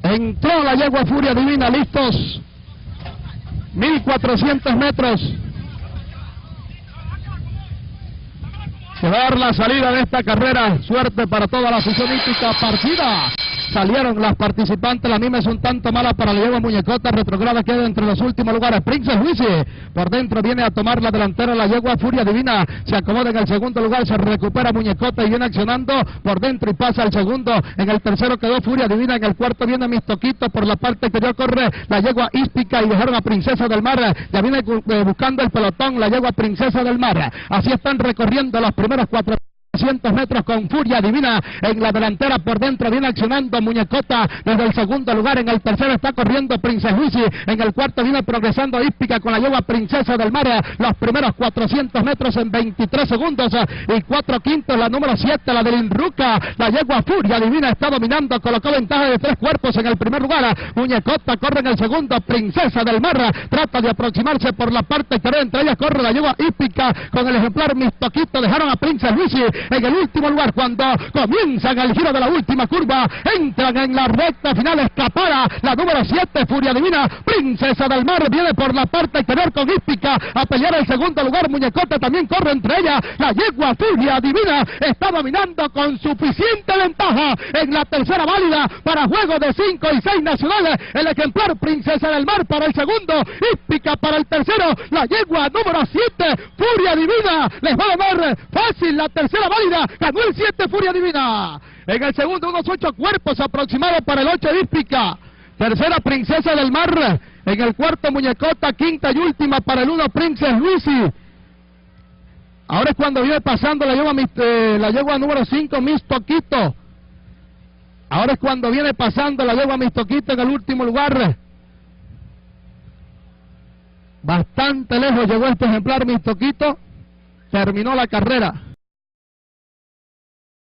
Entró la yegua Furia Divina, listos. 1400 metros. Se va a dar la salida de esta carrera. Suerte para toda la afición hípica. Partida. Salieron las participantes, la misma es un tanto mala para la yegua Muñecota, retrograda, queda entre los últimos lugares. Princess Luisi, por dentro viene a tomar la delantera la yegua Furia Divina, se acomoda en el segundo lugar, se recupera Muñecota y viene accionando por dentro y pasa al segundo. En el tercero quedó Furia Divina, en el cuarto viene Mistoquito, por la parte exterior corre la yegua Hípica y dejaron a Princesa del Mar, ya viene buscando el pelotón la yegua Princesa del Mar. Así están recorriendo los primeros 400 metros con Furia Divina en la delantera, por dentro viene accionando Muñecota desde el segundo lugar, en el tercero está corriendo Princess Luisi, en el cuarto viene progresando Hípica con la yegua Princesa del Mar, los primeros 400 metros en 23 segundos y 4 quintos, la número 7, la del Inruca, la yegua Furia Divina está dominando, colocó ventaja de 3 cuerpos en el primer lugar, Muñecota corre en el segundo, Princesa del Mar trata de aproximarse por la parte exterior, entre ellas corre la yegua Hípica con el ejemplar Mistoquito, dejaron a Princess Luisi en el último lugar. Cuando comienzan el giro de la última curva, entran en la recta final, escapada la número 7, Furia Divina, Princesa del Mar viene por la parte exterior con Hípica a pelear el segundo lugar, Muñecota también corre entre ellas, la yegua Furia Divina está dominando con suficiente ventaja en la tercera válida para juego de 5 y 6 nacionales, el ejemplar Princesa del Mar para el segundo, Hípica para el tercero, la yegua número 7, Furia Divina, les va a dar fácil la tercera válida, ganó el 7 Furia Divina, en el segundo unos 8 cuerpos aproximados para el 8 Hípica, tercera Princesa del Mar, en el cuarto Muñecota, quinta y última para el 1 Princess Luisi. Ahora es cuando viene pasando la yegua número 5 Mistoquito, ahora es cuando viene pasando la yegua Mistoquito en el último lugar. Bastante lejos llegó este ejemplar Mistoquito, terminó la carrera.